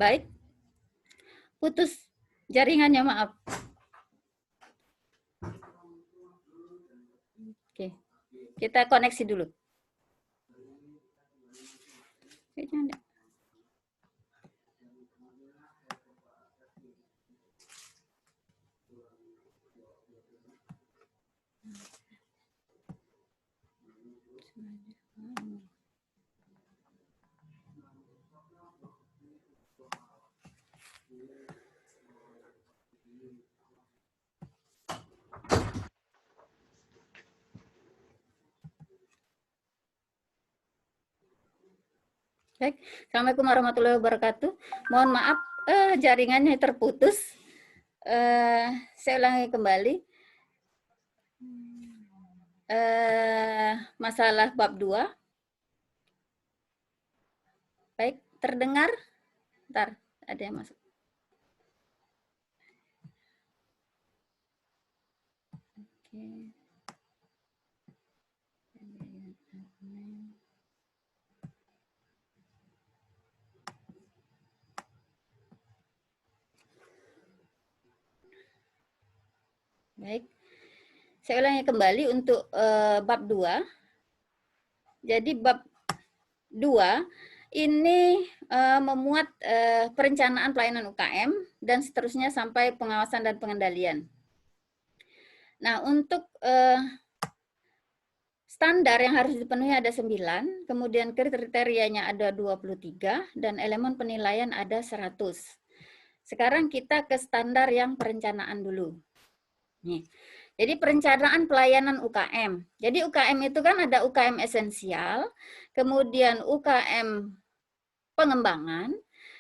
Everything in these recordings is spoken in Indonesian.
Baik. Putus jaringannya, maaf. Oke. Kita koneksi dulu. Kayaknya enggak. Baik, Assalamualaikum warahmatullahi wabarakatuh. Mohon maaf, jaringannya terputus. Saya ulangi kembali. Masalah bab 2. Baik, terdengar? Bentar, ada yang masuk. Oke. Baik, saya ulangi kembali untuk bab 2. Jadi bab 2 ini memuat perencanaan pelayanan UKM dan seterusnya sampai pengawasan dan pengendalian. Nah, untuk standar yang harus dipenuhi ada 9, kemudian kriterianya ada 23, dan elemen penilaian ada 100. Sekarang kita ke standar yang perencanaan dulu. Nih. Jadi perencanaan pelayanan UKM. Jadi UKM itu kan ada UKM esensial, kemudian UKM pengembangan,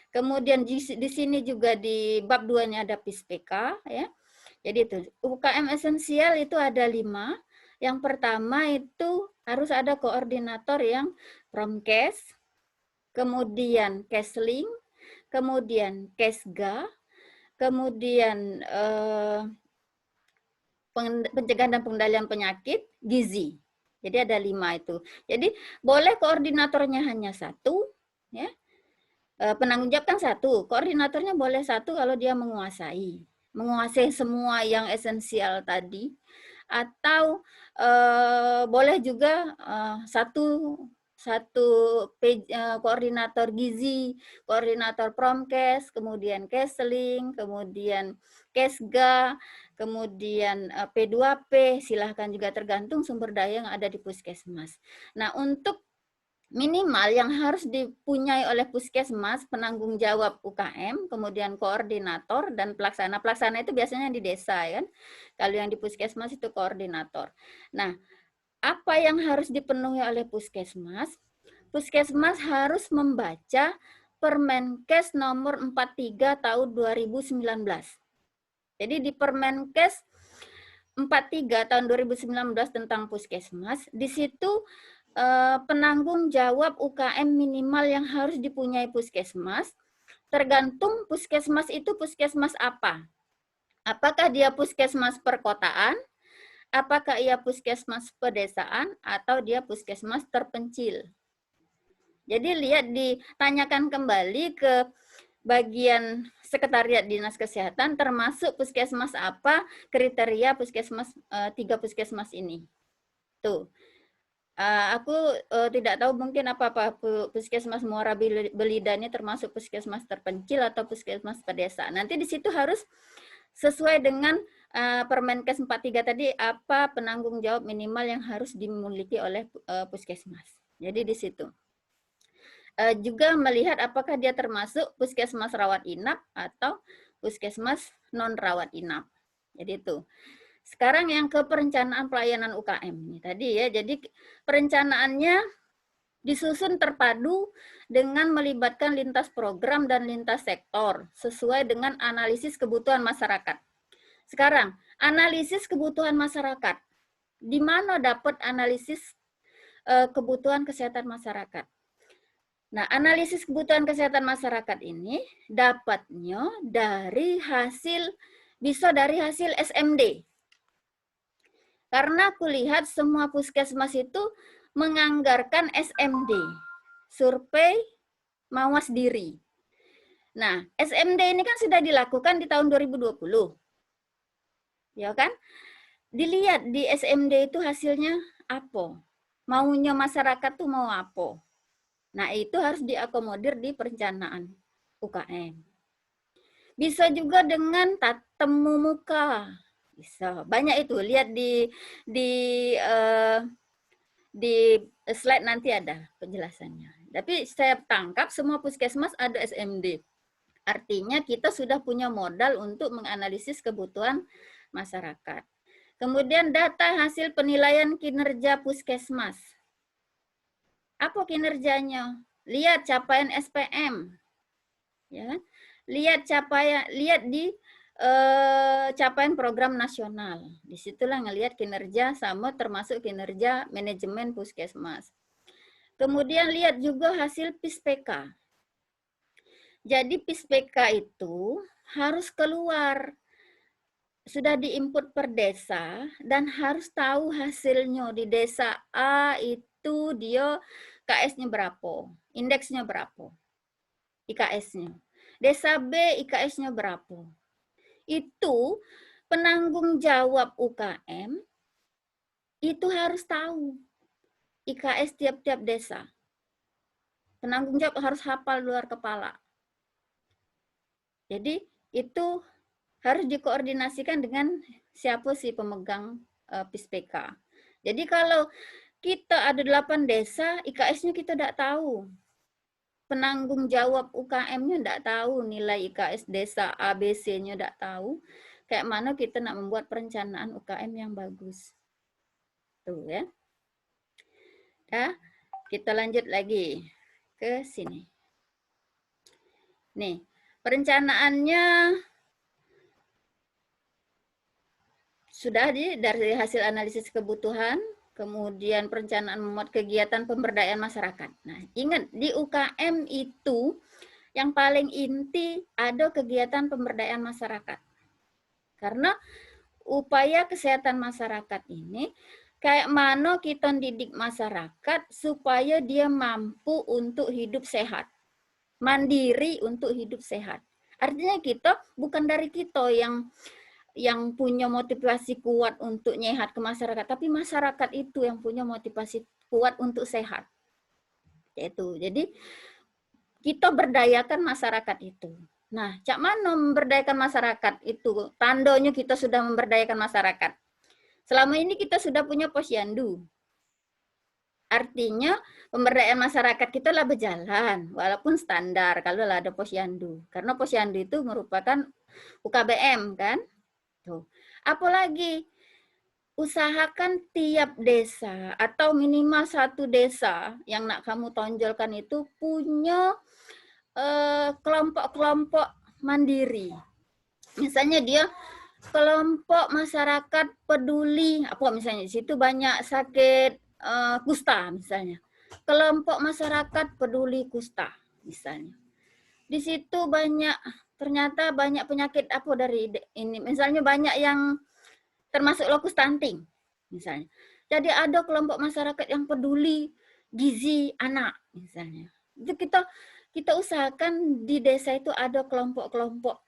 kemudian di sini juga di bab 2-nya ada PISPK, ya. Jadi itu UKM esensial itu ada 5. Yang pertama itu harus ada koordinator yang Promkes, kemudian Kesling, kemudian Kesga, kemudian pencegahan dan pengendalian penyakit, gizi. Jadi ada 5 itu. Jadi boleh koordinatornya hanya 1, ya. Penanggung jawab kan 1, koordinatornya boleh 1 kalau dia menguasai semua yang esensial tadi, atau boleh juga satu koordinator gizi, koordinator Promkes, kemudian Kesling, kemudian Kesga, kemudian P2P, silahkan juga tergantung sumber daya yang ada di puskesmas. Nah, untuk minimal yang harus dipunyai oleh puskesmas, penanggung jawab UKM, kemudian koordinator dan pelaksana. Pelaksana itu biasanya di desa, kan? Kalau yang di puskesmas itu koordinator. Nah, apa yang harus dipenuhi oleh puskesmas? Puskesmas harus membaca Permenkes nomor 43 tahun 2019. Jadi di Permenkes 43 tahun 2019 tentang puskesmas, di situ penanggung jawab UKM minimal yang harus dipunyai puskesmas, tergantung puskesmas itu puskesmas apa. Apakah dia puskesmas perkotaan, apakah ia puskesmas pedesaan, atau dia puskesmas terpencil. Jadi lihat, ditanyakan kembali ke bagian sekretariat dinas kesehatan, termasuk puskesmas apa, kriteria puskesmas 3 puskesmas ini. Tuh. Aku tidak tahu mungkin apa puskesmas Muara Belida ini termasuk puskesmas terpencil atau puskesmas pedesaan. Nanti di situ harus sesuai dengan Permenkes 43 tadi, apa penanggung jawab minimal yang harus dimiliki oleh puskesmas. Jadi di situ. Juga melihat apakah dia termasuk puskesmas rawat inap atau puskesmas non rawat inap. Jadi itu. Sekarang yang ke perencanaan pelayanan UKM ini tadi, ya. Jadi perencanaannya disusun terpadu dengan melibatkan lintas program dan lintas sektor sesuai dengan analisis kebutuhan masyarakat. Sekarang, analisis kebutuhan masyarakat. Di mana dapat analisis kebutuhan kesehatan masyarakat? Nah, analisis kebutuhan kesehatan masyarakat ini dapatnya bisa dari hasil SMD. Karena aku lihat semua puskesmas itu menganggarkan SMD, survei mawas diri. Nah, SMD ini kan sudah dilakukan di tahun 2020. Ya kan? Dilihat di SMD itu hasilnya apa? Maunya masyarakat tuh mau apa? Nah, itu harus diakomodir di perencanaan UKM. Bisa juga dengan temu muka. Bisa. Banyak itu. Lihat di uh, di slide nanti ada penjelasannya. Tapi saya tangkap semua puskesmas ada SMD. Artinya kita sudah punya modal untuk menganalisis kebutuhan masyarakat. Kemudian data hasil penilaian kinerja puskesmas. Apa kinerjanya? Lihat capaian SPM. Ya. Lihat di capaian program nasional. Disitulah ngelihat kinerja sama termasuk kinerja manajemen puskesmas. Kemudian lihat juga hasil PISPK. Jadi PISPK itu harus keluar. Sudah diinput per desa dan harus tahu hasilnya. Di desa A itu dia KS-nya berapa, indeksnya berapa, IKS-nya. Desa B IKS-nya berapa. Itu penanggung jawab UKM itu harus tahu IKS tiap-tiap desa. Penanggung jawab harus hafal luar kepala. Jadi itu harus dikoordinasikan dengan siapa sih pemegang PISPK. Jadi kalau kita ada 8 desa, IKS-nya kita tidak tahu. Penanggung jawab UKM-nya tidak tahu, nilai IKS desa ABC-nya tidak tahu. Kayak mana kita nak membuat perencanaan UKM yang bagus. Tuh ya. Nah, kita lanjut lagi ke sini. Nih, perencanaannya sudah dari hasil analisis kebutuhan, kemudian perencanaan memuat kegiatan pemberdayaan masyarakat. Nah, ingat di UKM itu yang paling inti ada kegiatan pemberdayaan masyarakat. Karena upaya kesehatan masyarakat ini kayak mana kita didik masyarakat supaya dia mampu untuk hidup sehat. Mandiri untuk hidup sehat. Artinya kita bukan dari kita yang punya motivasi kuat untuk nyehat ke masyarakat, tapi masyarakat itu yang punya motivasi kuat untuk sehat. Itu. Jadi kita berdayakan masyarakat itu. Nah, cak mana memberdayakan masyarakat itu? Tandanya kita sudah memberdayakan masyarakat. Selama ini kita sudah punya posyandu. Artinya pemberdayaan masyarakat kita lah berjalan, walaupun standar kalau lah ada posyandu. Karena posyandu itu merupakan UKBM kan. Tuh. Apalagi usahakan tiap desa atau minimal satu desa yang nak kamu tonjolkan itu punya kelompok-kelompok mandiri. Misalnya dia kelompok masyarakat peduli, apa misalnya di situ banyak sakit kusta misalnya. Kelompok masyarakat peduli kusta misalnya. Di situ ternyata banyak penyakit apa dari ini. Misalnya banyak yang termasuk lokus stunting misalnya. Jadi ada kelompok masyarakat yang peduli gizi anak misalnya. Itu kita usahakan di desa itu ada kelompok-kelompok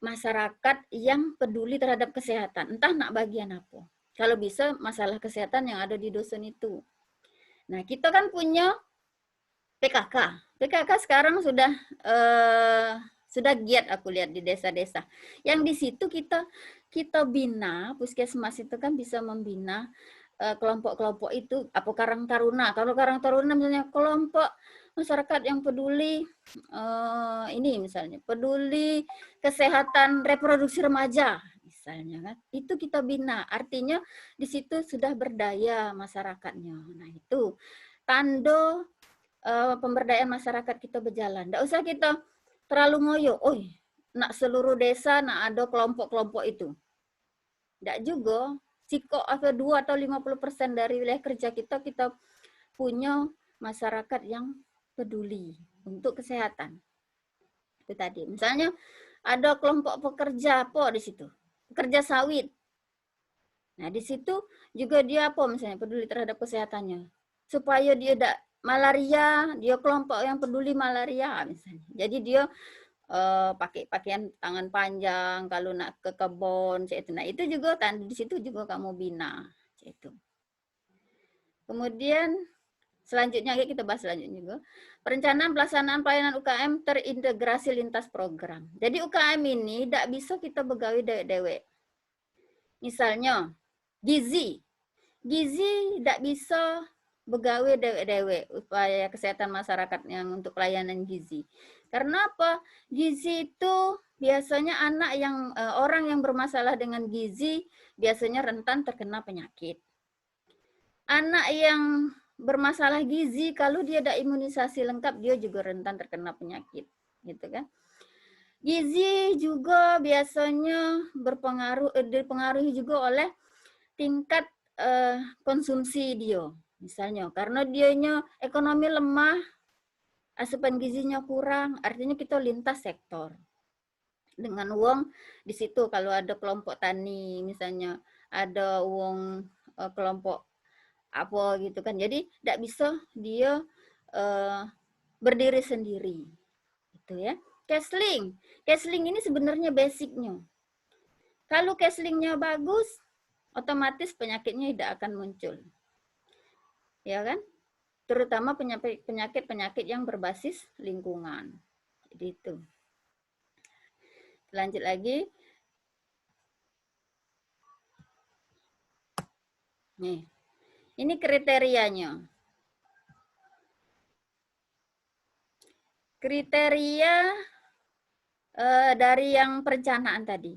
masyarakat yang peduli terhadap kesehatan, entah nak bagian apa. Kalau bisa masalah kesehatan yang ada di dusun itu. Nah, kita kan punya PKK. PKK sekarang sudah giat aku lihat di desa-desa. Yang di situ kita bina, puskesmas itu kan bisa membina kelompok-kelompok itu, apa Karang Taruna. Kalau Karang Taruna misalnya kelompok masyarakat yang peduli ini misalnya, peduli kesehatan reproduksi remaja misalnya kan. Itu kita bina. Artinya di situ sudah berdaya masyarakatnya. Nah, itu tanda pemberdayaan masyarakat kita berjalan. Tidak usah kita terlalu ngoyo. Oh, nak seluruh desa nak ada kelompok-kelompok itu. Tidak juga. Jika ada 2 atau 50% dari wilayah kerja kita punya masyarakat yang peduli untuk kesehatan. Itu tadi. Misalnya ada kelompok pekerja apa di situ? Pekerja sawit. Nah, di situ juga dia apa misalnya peduli terhadap kesehatannya. Supaya dia tidak malaria, dia kelompok yang peduli malaria misalnya. Jadi dia pakai pakaian tangan panjang, kalau nak ke kebun, nah itu juga di situ juga kamu bina, itu. Kemudian selanjutnya kita bahas selanjutnya juga. Perencanaan pelaksanaan pelayanan UKM terintegrasi lintas program. Jadi UKM ini tidak bisa kita begawi dewek-dewek. Misalnya, gizi. Gizi tidak bisa begawe dewek-dewek upaya kesehatan masyarakat yang untuk pelayanan gizi. Karena apa? Gizi itu biasanya anak yang orang yang bermasalah dengan gizi biasanya rentan terkena penyakit. Anak yang bermasalah gizi kalau dia ada imunisasi lengkap dia juga rentan terkena penyakit, gitu kan? Gizi juga biasanya dipengaruhi juga oleh tingkat konsumsi dia, misalnya karena dianya ekonomi lemah, asupan gizinya kurang, artinya kita lintas sektor. Dengan uang di situ kalau ada kelompok tani misalnya, ada uang kelompok apa gitu kan, jadi tidak bisa dia berdiri sendiri, gitu ya. Cashlink ini sebenarnya basicnya. Kalau cashlingnya bagus, otomatis penyakitnya tidak akan muncul, ya kan? Terutama penyakit-penyakit yang berbasis lingkungan. Jadi itu. Lanjut lagi. Nih, ini kriterianya. Kriteria dari yang perencanaan tadi.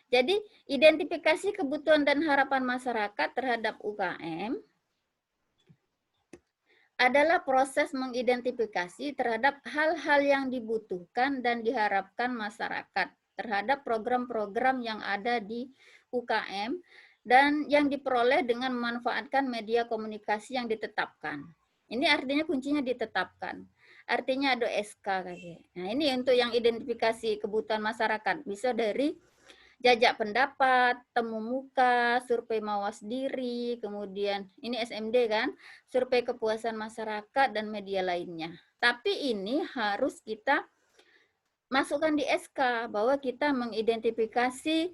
Jadi, identifikasi kebutuhan dan harapan masyarakat terhadap UKM adalah proses mengidentifikasi terhadap hal-hal yang dibutuhkan dan diharapkan masyarakat terhadap program-program yang ada di UKM dan yang diperoleh dengan memanfaatkan media komunikasi yang ditetapkan. Ini artinya kuncinya ditetapkan. Artinya ada SK kayak. Nah, ini untuk yang identifikasi kebutuhan masyarakat bisa dari jajak pendapat, temu muka, survei mawas diri, kemudian ini SMD kan, survei kepuasan masyarakat dan media lainnya. Tapi ini harus kita masukkan di SK bahwa kita mengidentifikasi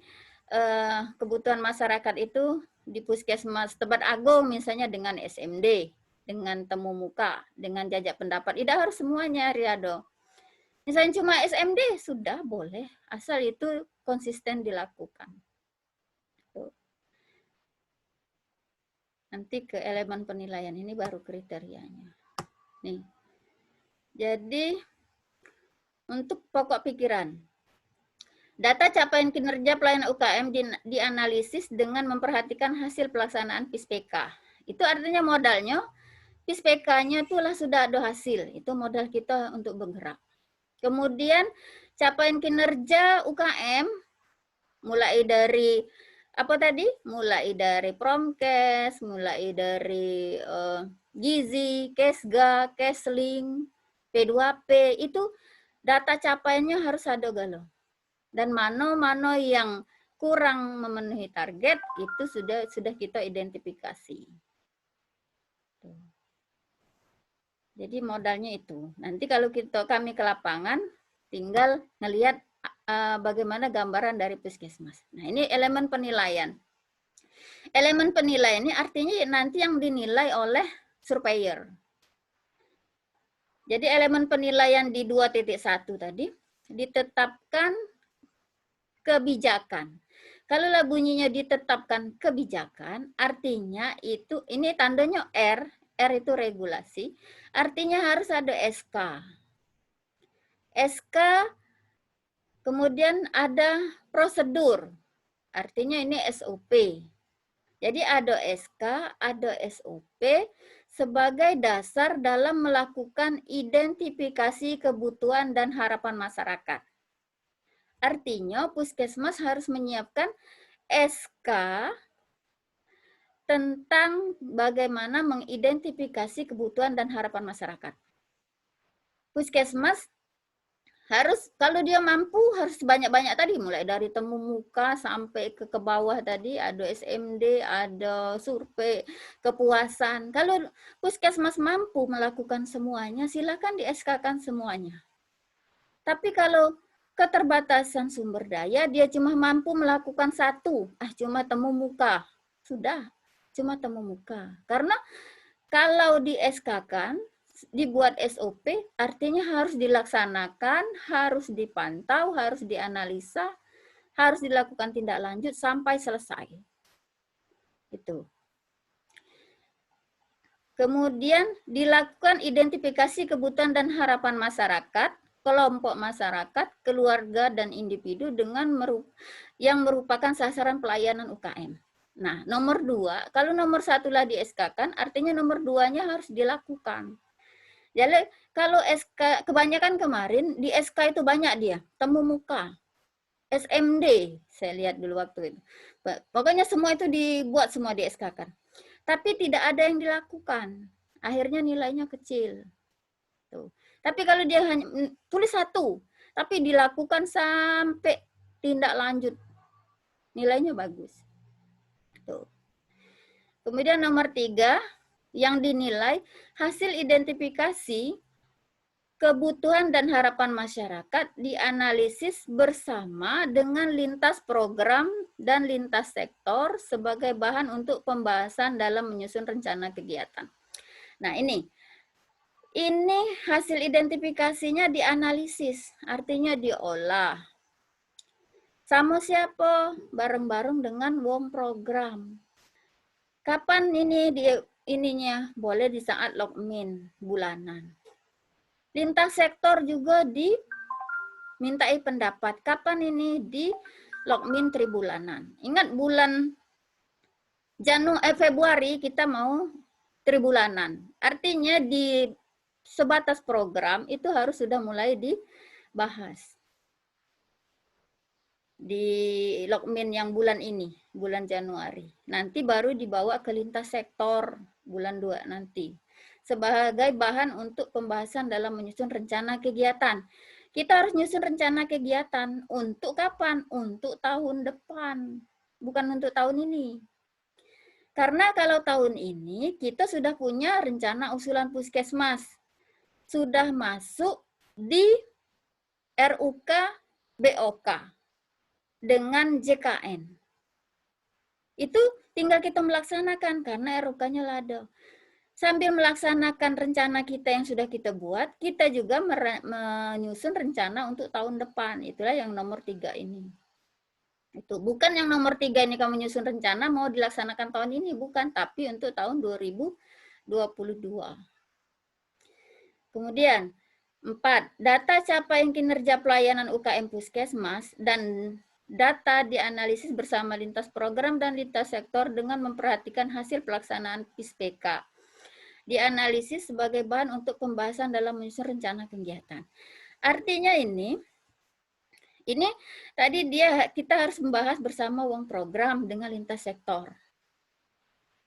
kebutuhan masyarakat itu di Puskesmas Tebat Agung misalnya dengan SMD, dengan temu muka, dengan jajak pendapat. Tidak harus semuanya, Riado. Misalnya cuma SMD sudah boleh, asal itu konsisten dilakukan. Nanti ke elemen penilaian, ini baru kriterianya. Nih. Jadi untuk pokok pikiran. Data capaian kinerja pelayanan UKM dianalisis dengan memperhatikan hasil pelaksanaan PISPK. Itu artinya modalnya PISPK-nya itulah sudah ada hasil. Itu modal kita untuk bergerak. Kemudian capaian kinerja UKM mulai dari apa tadi? Mulai dari Promkes, mulai dari Gizi, Kesga, Kesling, P2P, itu data capaiannya harus ada galau. Dan mana-mana yang kurang memenuhi target itu sudah kita identifikasi. Jadi modalnya itu. Nanti kalau kami ke lapangan, tinggal ngelihat bagaimana gambaran dari puskesmas. Nah, ini elemen penilaian. Elemen penilaian ini artinya nanti yang dinilai oleh surveyor. Jadi elemen penilaian di 2.1 tadi ditetapkan kebijakan. Kalau bunyinya ditetapkan kebijakan, artinya itu ini tandanya R itu regulasi, artinya harus ada SK. SK kemudian ada prosedur, artinya ini SOP. Jadi ada SK, ada SOP sebagai dasar dalam melakukan identifikasi kebutuhan dan harapan masyarakat. Artinya puskesmas harus menyiapkan SK tentang bagaimana mengidentifikasi kebutuhan dan harapan masyarakat. Puskesmas harus, kalau dia mampu, harus banyak-banyak tadi, mulai dari temu muka sampai ke bawah tadi, ada SMD, ada survei kepuasan. Kalau puskesmas mampu melakukan semuanya, silakan di SK-kan semuanya. Tapi kalau keterbatasan sumber daya, dia cuma mampu melakukan satu, cuma temu muka. Sudah, cuma temu muka. Karena kalau di SK-kan, dibuat SOP, artinya harus dilaksanakan, harus dipantau, harus dianalisa, harus dilakukan tindak lanjut sampai selesai. Itu. Kemudian dilakukan identifikasi kebutuhan dan harapan masyarakat, kelompok masyarakat, keluarga, dan individu dengan yang merupakan sasaran pelayanan UKM. Nah, nomor 2, kalau nomor 1 lah di SK-kan, artinya nomor 2-nya harus dilakukan. Jadi kalau SK, kebanyakan kemarin di SK itu banyak dia, temu muka, SMD, saya lihat dulu waktu itu. Pokoknya semua itu dibuat semua di SK-kan. Tapi tidak ada yang dilakukan. Akhirnya nilainya kecil. Tuh. Tapi kalau dia hanya tulis satu, tapi dilakukan sampai tindak lanjut, nilainya bagus. Tuh. Kemudian nomor 3, yang dinilai hasil identifikasi kebutuhan dan harapan masyarakat dianalisis bersama dengan lintas program dan lintas sektor sebagai bahan untuk pembahasan dalam menyusun rencana kegiatan. Nah, ini hasil identifikasinya dianalisis, artinya diolah. Sama siapa? Bareng-bareng dengan WOM program. Kapan ininya? Boleh di saat logmin bulanan. Lintas sektor juga dimintai pendapat. Kapan ini di logmin tribulanan? Ingat bulan Februari kita mau tribulanan. Artinya di sebatas program itu harus sudah mulai dibahas. Di logmin yang bulan ini, bulan Januari. Nanti baru dibawa ke lintas sektor bulan 2 nanti. Sebagai bahan untuk pembahasan dalam menyusun rencana kegiatan. Kita harus menyusun rencana kegiatan. Untuk kapan? Untuk tahun depan. Bukan untuk tahun ini. Karena kalau tahun ini kita sudah punya rencana usulan puskesmas. Sudah masuk di RUK BOK dengan JKN. Itu tinggal kita melaksanakan karena RUK-nya ada. Sambil melaksanakan rencana kita yang sudah kita buat, kita juga menyusun rencana untuk tahun depan. Itulah yang nomor 3 ini. Itu bukan yang nomor 3 ini kamu menyusun rencana mau dilaksanakan tahun ini, bukan, tapi untuk tahun 2022. Kemudian 4, data capaian kinerja pelayanan UKM Puskesmas dan data dianalisis bersama lintas program dan lintas sektor dengan memperhatikan hasil pelaksanaan PISPK. Dianalisis sebagai bahan untuk pembahasan dalam menyusun rencana kegiatan. Artinya ini tadi kita harus membahas bersama uang program dengan lintas sektor.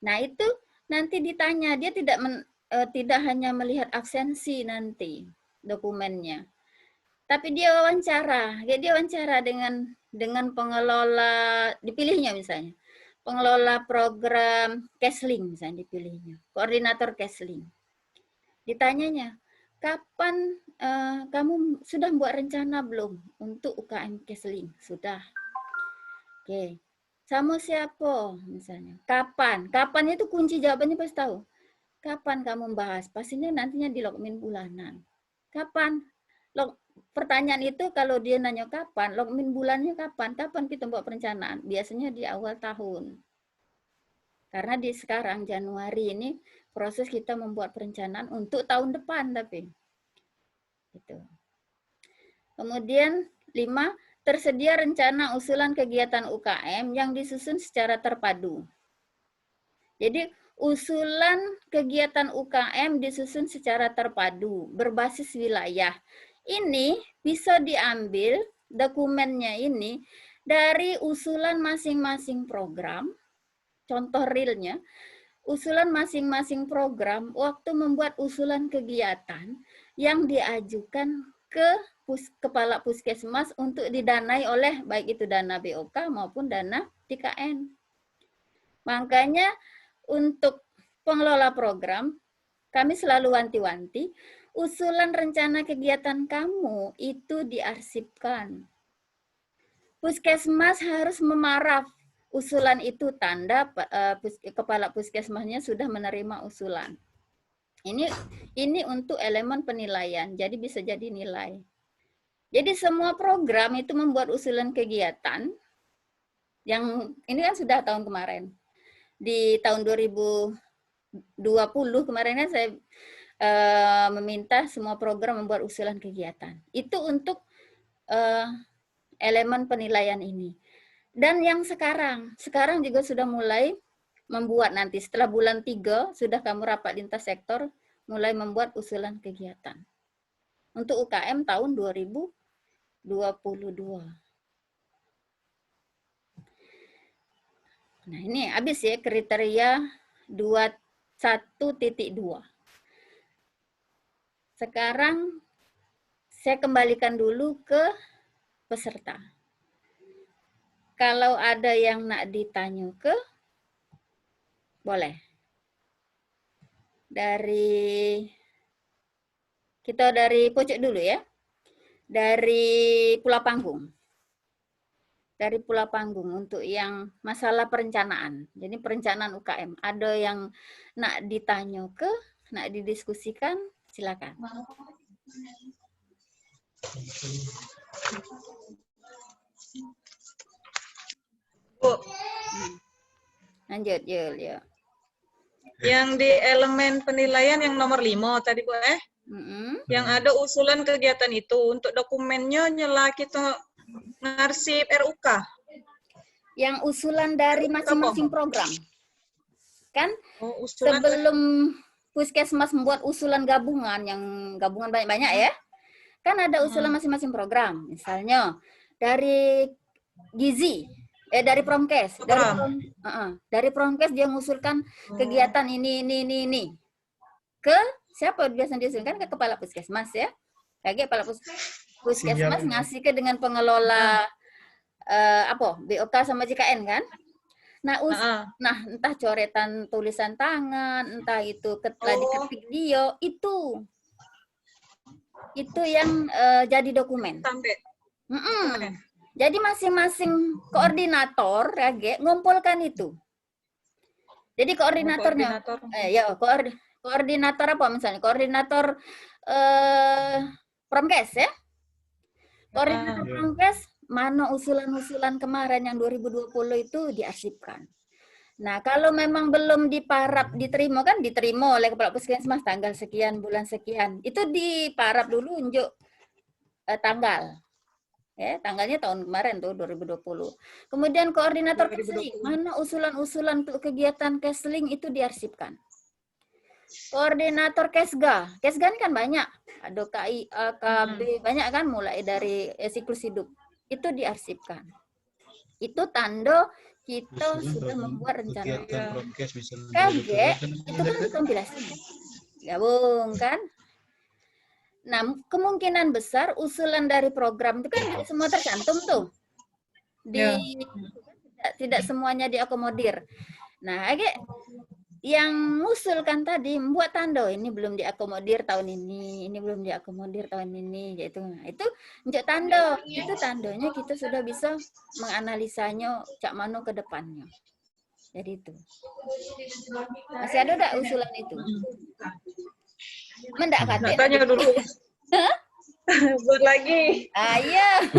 Nah, itu nanti ditanya, dia tidak hanya melihat absensi nanti dokumennya. Tapi dia wawancara dengan pengelola, dipilihnya misalnya. Pengelola program Kesling misalnya dipilihnya, koordinator Kesling. Ditanyanya, kapan kamu sudah buat rencana belum untuk UKM Kesling? Sudah. Oke. Sama siapa misalnya? Kapan? Kapan itu kunci jawabannya pasti tahu. Kapan kamu bahas? Pastinya nantinya di logmin bulanan. Kapan? Pertanyaan itu kalau dia nanya kapan, logmin bulannya kapan? Kapan kita buat perencanaan? Biasanya di awal tahun. Karena di sekarang Januari ini proses kita membuat perencanaan untuk tahun depan tapi. Gitu. Kemudian 5, tersedia rencana usulan kegiatan UKM yang disusun secara terpadu. Jadi usulan kegiatan UKM disusun secara terpadu, berbasis wilayah. Ini bisa diambil dokumennya ini dari usulan masing-masing program, contoh realnya, usulan masing-masing program waktu membuat usulan kegiatan yang diajukan ke kepala puskesmas untuk didanai oleh baik itu dana BOK maupun dana TKN. Makanya untuk pengelola program, kami selalu wanti-wanti, usulan rencana kegiatan kamu itu diarsipkan. Puskesmas harus memaraf usulan itu, tanda kepala puskesmasnya sudah menerima usulan. Ini untuk elemen penilaian, jadi bisa jadi nilai. Jadi semua program itu membuat usulan kegiatan, yang ini kan sudah tahun kemarin. Di tahun 2020 kemarin kan saya meminta semua program membuat usulan kegiatan. Itu untuk elemen penilaian ini. Dan yang sekarang juga sudah mulai membuat, nanti setelah bulan 3 sudah kamu rapat lintas sektor mulai membuat usulan kegiatan untuk UKM tahun 2022. Nah, ini habis ya kriteria 21.2. Sekarang saya kembalikan dulu ke peserta. Kalau ada yang nak ditanya boleh. Kita dari pojok dulu ya. Dari Pulau Panggung. Dari Pulau Panggung untuk yang masalah perencanaan. Jadi perencanaan UKM. Ada yang nak ditanya nak didiskusikan, silakan. Bu. Lanjut, Yul, ya. Yang di elemen penilaian yang nomor 5 tadi, Bu, Yang ada usulan kegiatan itu, untuk dokumennya nyela kita ngarsip RUK. Yang usulan dari masing-masing program. Kan usulan sebelum Puskesmas membuat usulan gabungan, yang gabungan banyak-banyak ya. Kan ada usulan masing-masing program. Misalnya dari Gizi, dari Promkes, dari Promkes dia mengusulkan kegiatan ini. Ke siapa biasanya diusulkan? Ke kepala puskesmas ya. Kayak kepala puskesmas ngasih ke dengan pengelola BOK sama JKN kan. Nah, entah coretan tulisan tangan, entah itu diketik dia, itu yang jadi dokumen. Jadi masing-masing koordinator ngumpulkan itu. Jadi koordinatornya, koordinator apa misalnya? Koordinator Promkes ya. Koordinator Promkes, mana usulan-usulan kemarin yang 2020 itu diarsipkan. Nah, kalau memang belum diterima oleh kepala puskesmas tanggal sekian, bulan sekian. Itu diparap dulu unjuk tanggal. Ya, tanggalnya tahun kemarin tuh 2020. Kemudian koordinator Kesling, mana usulan-usulan untuk kegiatan Kesling itu diarsipkan. Koordinator Kesga ini kan banyak, ada KIA, KB, banyak kan, mulai dari siklus hidup. Itu diarsipkan. Itu tanda kita sudah membuat rencana. KG itu kan kompilasi. Gabung kan? Nah, kemungkinan besar usulan dari program itu kan tidak semua tercantum tuh. Tidak semuanya diakomodir. Nah, yang ngusulkan tadi membuat tanda, ini belum diakomodir tahun ini belum diakomodir tahun ini, gitu. Nah, itu untuk tanda, itu tandanya kita sudah bisa menganalisanya cak mano ke depannya. Jadi itu. Masih ada enggak usulan itu? Mendak Katin? Tanya dulu. Buat lagi. Iya.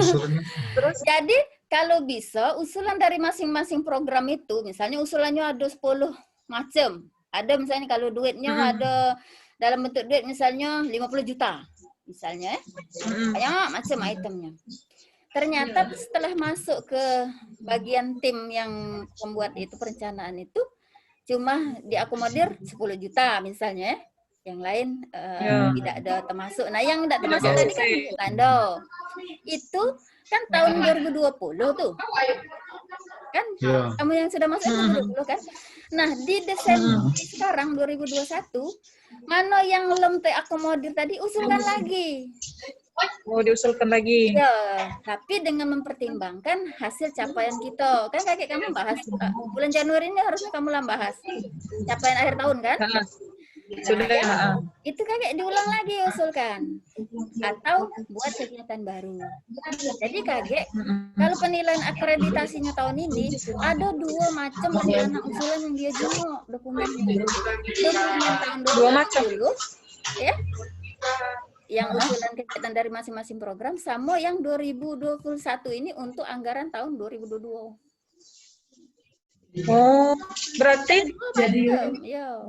Terus jadi kalau bisa usulan dari masing-masing program itu, misalnya usulannya ada 10 macam. Ada misalnya kalau duitnya ada dalam bentuk duit misalnya 50 juta. Misalnya banyak macam itemnya. Ternyata setelah masuk ke bagian tim yang membuat itu perencanaan itu cuma diakomodir 10 juta misalnya. Yang lain tidak ada termasuk. Nah, yang tidak termasuk tadi kan tanda. Itu kan tahun 2020 tuh. Kan kamu yang sudah masuk 2020 kan. Nah, di Desember sekarang 2021, mana yang belum terakomodir tadi usulkan lagi. Diusulkan lagi. Ya, tapi dengan mempertimbangkan hasil capaian kita. Kan kayak kamu bahas bulan Januari ini harusnya kamu bahas capaian akhir tahun kan? Sudah ya. Itu kakek diulang lagi usulkan. Atau buat kegiatan baru. Jadi kakek, kalau penilaian akreditasinya tahun ini, ada 2 macam rencana usulan yang dia jenguk dokumennya. Dokumen tahun 2020, ya, yang usulan kegiatan dari masing-masing program, sama yang 2021 ini untuk anggaran tahun 2022. Oh, berarti jadi ya.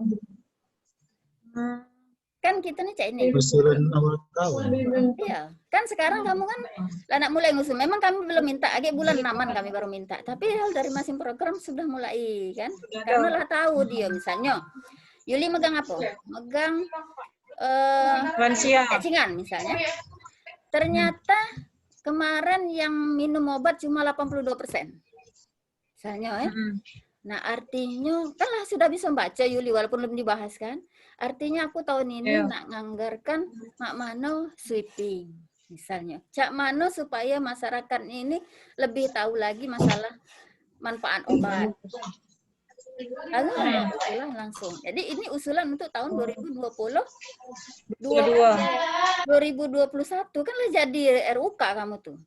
Kan kita nih cak ini. Usulan awal tahun. Iya, kan sekarang kamu kan anak mulai ngusul. Memang kami belum minta, agak bulan 6-an kami baru minta. Tapi hal dari masing program sudah mulai kan. Karena lah tahu dia misalnya. Yuli megang apa? Megang lansia. cacingan misalnya. Ternyata kemarin yang minum obat cuma 82%. Misalnya ya. Nah, artinya kan lah sudah bisa membaca Yuli walaupun belum dibahas kan. Artinya aku tahun ini nak nganggarkan mak mano sweeping misalnya. Cak mano supaya masyarakat ini lebih tahu lagi masalah manfaat obat. Lalu usulan langsung. Jadi ini usulan untuk tahun 2021 kan lah jadi RUK kamu tuh.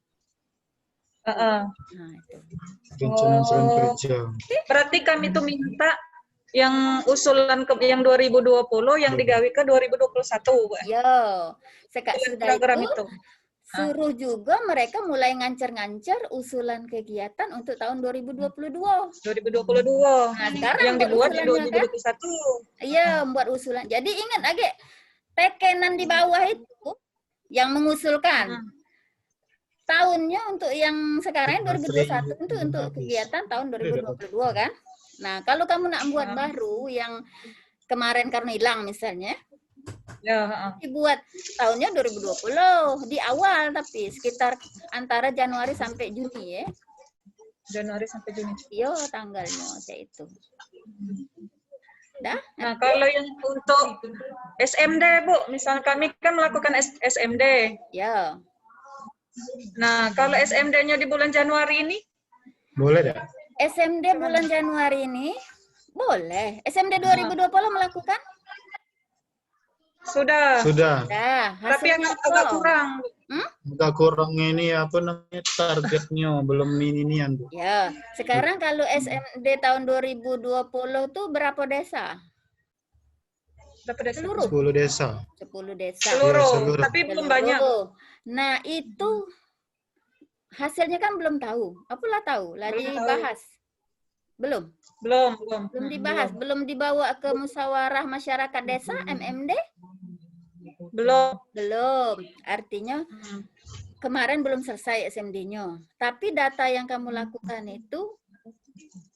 Nah, itu. Rencana kerja. Berarti kami tuh minta yang usulan ke yang 2020 yang digawe ke 2021, Bu. Yo, sudah program itu suruh juga mereka mulai ngancer-ngancer usulan kegiatan untuk tahun 2022. 2022. Nah, sekarang yang dibuat di 2021. Iya, membuat usulan. Jadi ingat agak tekenan di bawah itu yang mengusulkan. Tahunnya untuk yang sekarang 2021 itu untuk kegiatan tahun 2022 kan. Nah, kalau kamu nak buat baru yang kemarin karena hilang misalnya, dibuat tahunnya 2020 di awal tapi sekitar antara Januari sampai Juni ya. Januari sampai Juni. Iya, tanggalnya kayak itu. Dah? Nah, kalau yang untuk SMD, Bu, misal kami kan melakukan SMD. Ya. Nah, kalau SMD-nya di bulan Januari ini? Boleh dah. SMD bulan Januari ini boleh. SMD 2020 melakukan? Sudah. Nah, tapi agak kurang. Agak kurang ini apa namanya targetnya belum ini. Ya, sekarang kalau SMD tahun 2020 tuh berapa desa? Berapa desa? Seluruh. 10 desa. 10 desa. Seluruh. Tapi belum banyak. Nah, itu hasilnya kan belum tahu. Apalah tahu, lagi dibahas. Belum dibahas, belum dibawa ke musyawarah masyarakat desa MMD? Belum. Artinya kemarin belum selesai SMD-nya. Tapi data yang kamu lakukan itu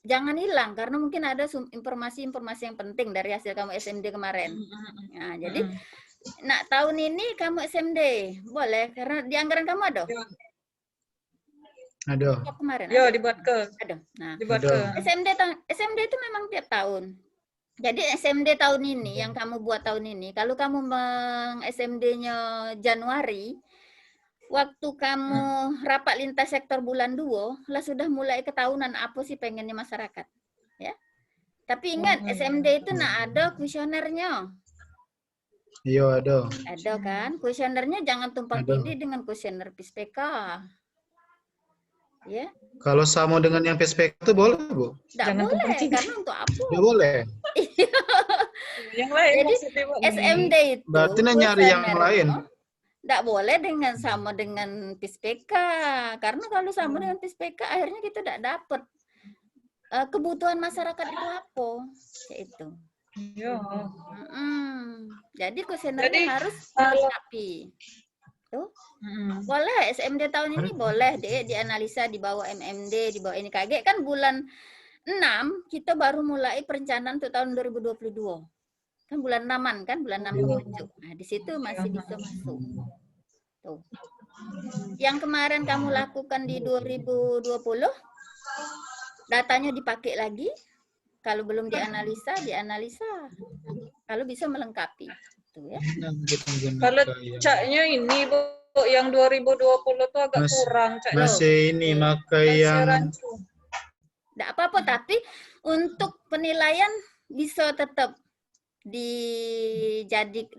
jangan hilang karena mungkin ada informasi-informasi yang penting dari hasil kamu SMD kemarin. Nah, jadi nak tahun ini kamu SMD boleh karena di anggaran kamu ada. Ada. Kemarin. Ya, dibuat ke. Ada. Nah, dibuat ke. SMD itu memang tiap tahun. Jadi SMD tahun ini yang kamu buat tahun ini, kalau kamu SMD-nya Januari, waktu kamu rapat lintas sektor bulan 2, lah sudah mulai ketahuan apa sih pengennya masyarakat. Ya. Tapi ingat, SMD itu ada kuesionernya. Iya, ada. Ada kan? Kuesionernya jangan tumpang tindih dengan kuesioner PISPK. Ya. Kalau sama dengan yang PSPK itu boleh, Bu? Tidak boleh, karena untuk apa? Tidak boleh. Yang lain jadi SMD itu berarti nyari yang lain. Tidak boleh sama dengan PISPK, karena kalau sama dengan PISPK akhirnya kita tidak dapat kebutuhan masyarakat itu apa, itu. Jadi kuesionernya harus dilengkapi. Boleh SMD tahun ini boleh deh dianalisa di bawah MMD, di bawah ini KG kan bulan 6 kita baru mulai perencanaan untuk tahun 2022. Kan bulan 6-an kan, bulan 6 pengunjuk. Nah, di situ masih bisa masuk. Tuh. Yang kemarin kamu lakukan di 2020 datanya dipakai lagi. Kalau belum dianalisa. Kalau bisa melengkapi. Ya. Kalau caknya ini Bu, yang 2020 tuh agak kurang caknya. Masih ini pakai yang enggak apa-apa, tapi untuk penilaian bisa tetap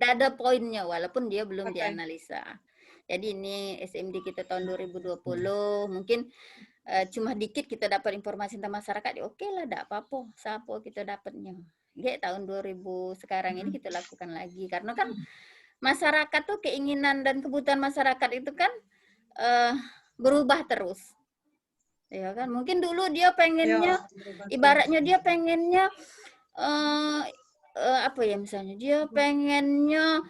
ada poinnya walaupun dia belum Oke. dianalisa. Jadi ini SMD kita tahun 2020 mungkin cuma dikit kita dapat informasi tentang masyarakat, ya oke lah, tidak apa-apa, siapa kita dapatnya. Tahun 2000 sekarang ini kita lakukan lagi karena kan masyarakat tuh keinginan dan kebutuhan masyarakat itu kan berubah terus. Ya kan, mungkin dulu dia pengennya, ibaratnya dia pengennya apa ya, misalnya dia pengennya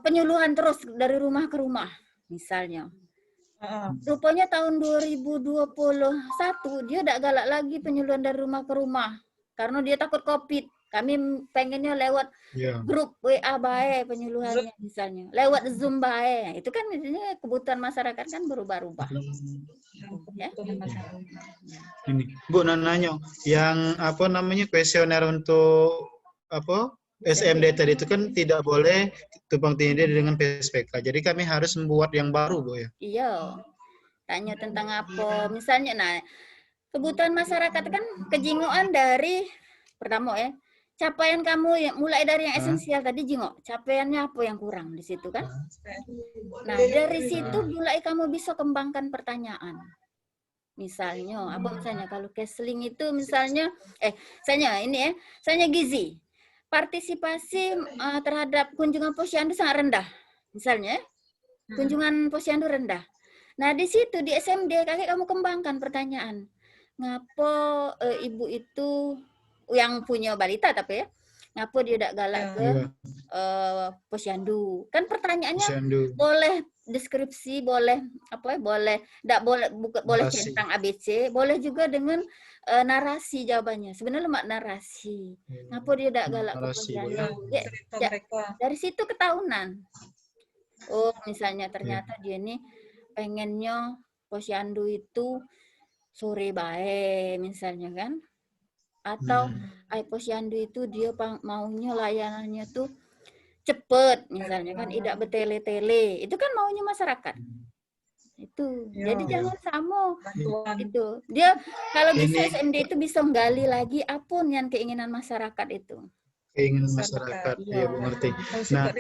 penyuluhan terus dari rumah ke rumah, misalnya. Rupanya tahun 2021 dia tidak galak lagi penyuluhan dari rumah ke rumah karena dia takut COVID. Kami pengennya lewat grup WA bae penyuluhannya, misalnya lewat Zoom bae. Itu kan intinya kebutuhan masyarakat kan berubah-ubah. Ya. Ini Bu nanya, yang apa namanya kuesioner untuk apa SMD tadi itu kan tidak boleh tumpang tindih dengan PSPK. Jadi kami harus membuat yang baru, Bu ya. Iya. Tanya tentang apa? Misalnya, nah, kebutuhan masyarakat kan kejingoan dari pertama ya. Capaian kamu yang mulai dari yang esensial tadi jingok. Capaiannya apa yang kurang di situ kan? Nah, dari situ mulai kamu bisa kembangkan pertanyaan. Misalnya, apa misalnya kalau counseling itu misalnya misalnya gizi. Partisipasi terhadap kunjungan posyandu sangat rendah. Misalnya, kunjungan posyandu rendah. Nah, di situ di SMD kakek kamu kembangkan pertanyaan. Ngapa ibu itu yang punya balita tapi ya, ngapa dia tidak galak ke posyandu? Kan pertanyaannya boleh deskripsi, boleh apa ya, boleh tidak boleh centang ABC, boleh juga dengan narasi jawabannya. Sebenarnya mak narasi. Ngapa dia tidak galak ke posyandu? Dari situ ketahunan. Oh, misalnya ternyata dia ini pengennya posyandu itu sore bae misalnya kan, atau posyandu itu dia maunya layanannya tuh cepet misalnya kan, tidak bertele-tele, itu kan maunya masyarakat itu. Jadi jangan sama itu dia kalau bisa SMD itu bisa menggali lagi apa yang keinginan masyarakat itu. Keinginan masyarakat, ya Bu ngerti. Nah,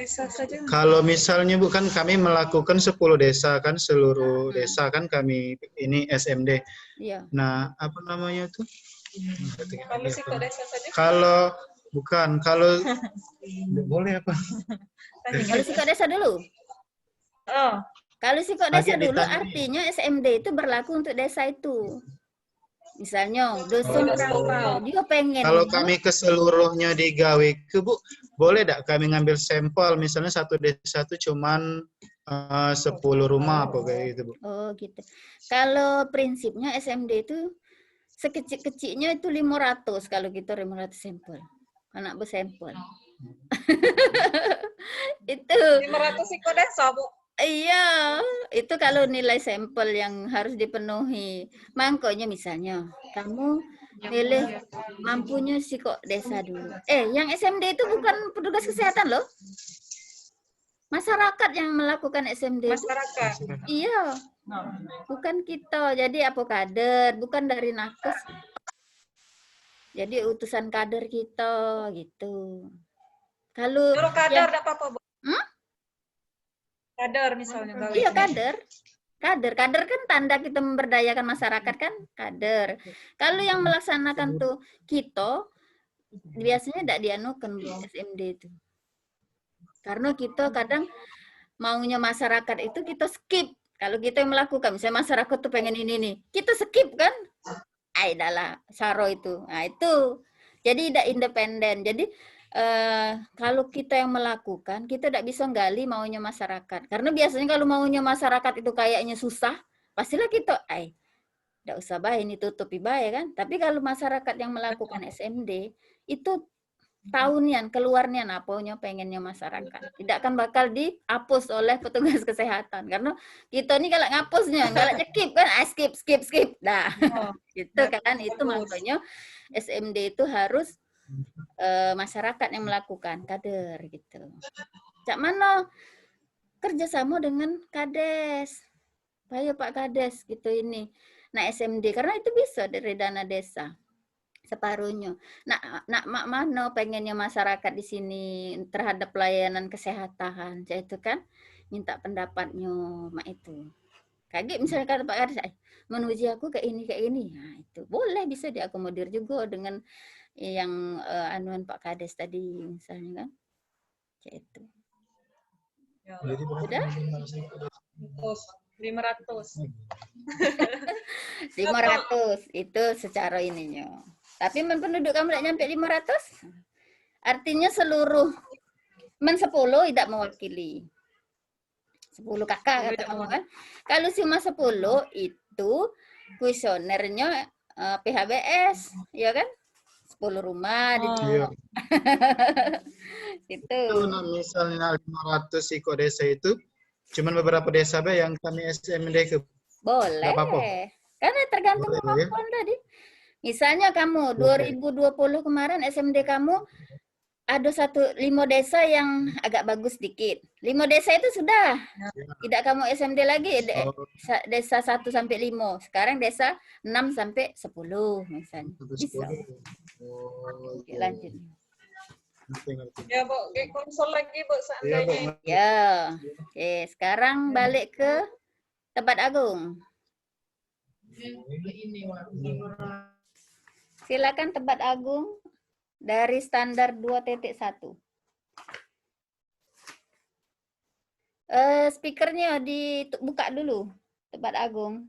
kalau misalnya Bu kan kami melakukan 10 desa kan, seluruh desa kan kami ini SMD. Iya. Nah, apa namanya tuh? Kalau psikodesa saja? Kalau bukan, kalau boleh apa? Kalau psikodesa dulu. Oh. Kalau psikodesa dulu artinya SMD itu berlaku untuk desa itu. Misalnya dosen perantau, dia pengen. Kalau kami keseluruhnya digawe ke Bu, boleh tidak kami ngambil sampel, misalnya satu desa itu cuman 10 rumah apa kayak gitu Bu? Oh gitu. Kalau prinsipnya SMD itu sekecil-kecilnya itu 500 kalau kita 500 sampel. Anak bersampel. Itu 500 psikodesa Bu. Iya, itu kalau nilai sampel yang harus dipenuhi. Makanya misalnya kamu pilih mampunya psikodesa dulu. Yang SMD itu bukan petugas kesehatan loh. Masyarakat yang melakukan SMD. Masyarakat. Iya. Bukan kita. Jadi apa kader, bukan dari nakes. Jadi utusan kader kita gitu. Kalau kader enggak apa-apa, Bu. Kader misalnya. Iya, kader. Kader kan tanda kita memberdayakan masyarakat kan, kader. Kalau yang melaksanakan tuh kita biasanya tidak dianukan SMD itu. Karena kita kadang maunya masyarakat itu kita skip. Kalau kita yang melakukan, misalnya masyarakat tuh pengen ini nih, kita skip kan? Adalah saro itu. Nah itu. Jadi tidak independen. Jadi kalau kita yang melakukan, kita tidak bisa gali maunya masyarakat. Karena biasanya kalau maunya masyarakat itu kayaknya susah, pastilah kita, tidak usah baik, ini tutupi baik kan. Tapi kalau masyarakat yang melakukan SMD, itu tahunian, keluarnya napaunya pengennya masyarakat. Tidak akan bakal dihapus oleh petugas kesehatan. Karena kita ini kalau ngapusnya, kalau skip kan, skip. Nah, gitu kan, itu makanya SMD itu harus masyarakat yang melakukan, kader gitu. Cak mana kerjasama dengan Kades, ayo Pak Kades gitu ini. Nah SMD karena itu bisa dari dana desa. Separuhnya. Nak mak mano pengennya masyarakat di sini terhadap pelayanan kesehatan, itu kan minta pendapatnya mak itu. Kaget misalnya kata Pak Kades, menuju aku kayak ini. Nah, itu boleh bisa diakomodir juga dengan yang anuan Pak Kades tadi misalnya kan. Kayak itu. Ya. Sudah? 500. 500 itu secara ininya. Tapi penduduk kamu tidak nyampe 500? Artinya seluruh 10 tidak mewakili. 10 kakak kata kamu kan. Kalau cuma 10 itu kuesionernya PHBS, ya kan? 10 rumah Iya. Itu. Itu misalnya 500 ikut desa itu, cuman beberapa desa yang kami SMD ke. Boleh. Karena tergantung kemampuan tadi. Misalnya kamu 2020 kemarin SMD kamu ada 5 desa yang agak bagus dikit. 5 desa itu sudah. Tidak kamu SMD lagi desa 1 sampai 5. Sekarang desa 6 sampai 10 misalnya. Bisa. Oke, lanjut. Ya, Bu, konsol lagi, Bu, seandainya. Ya. Oke, sekarang balik ke Tempat Agung. Silakan Tempat Agung dari standar 2.1. Speakernya dibuka dulu, Tempat Agung.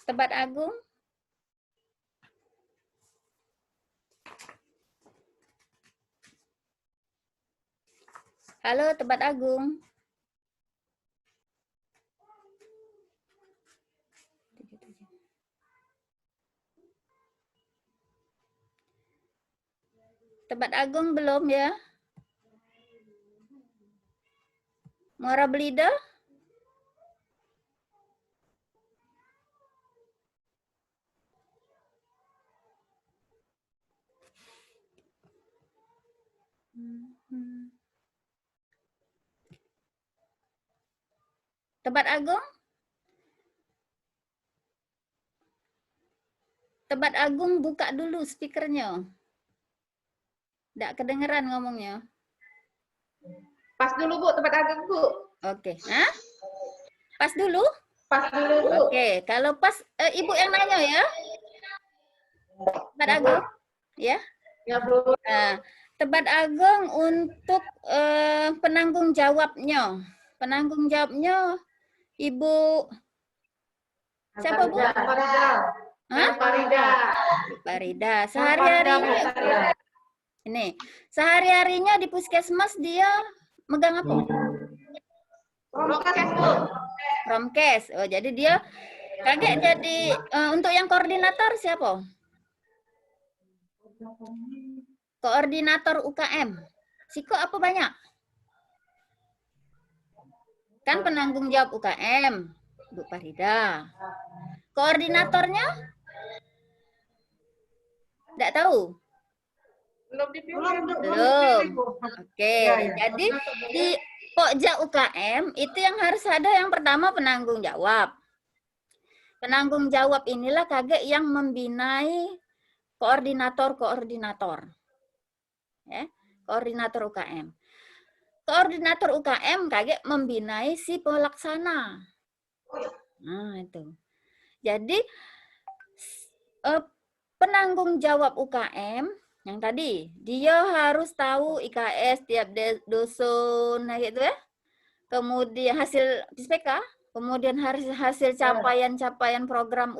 Tempat Agung. Halo, Tempat Agung. Tempat Agung belum ya? Muara Belida? Tempat Agung? Tempat Agung buka dulu speakernya. Nggak kedengeran ngomongnya. Pas dulu, Bu, Tempat Agung, Bu. Oke. Hah? Pas dulu? Pas dulu, Bu. Oke, kalau pas Ibu yang nanya ya. Tempat Agung? Ya? Ya, Bu. Nah, Tempat Agung untuk penanggung jawabnya. Penanggung jawabnya Ibu siapa, Bu? Hah? Farida. Sehari-harinya ini. Sehari-harinya di puskesmas dia megang apa? Prokes, Bu. Promkes. Oh, jadi dia kaget jadi untuk yang koordinator siapa? Koordinator UKM. Siko apa banyak? Kan penanggung jawab UKM, Bu Farida. Koordinatornya? Tidak tahu? Belum. Oke, jadi di Pokja UKM itu yang harus ada yang pertama penanggung jawab. Penanggung jawab inilah kaget yang membinai koordinator-koordinator. Ya, koordinator UKM. Koordinator UKM kaget membinai si pelaksana. Nah, itu. Jadi penanggung jawab UKM yang tadi, dia harus tahu IKS tiap dusun, nah gitu ya. Kemudian hasil PSPK, kemudian hasil capaian program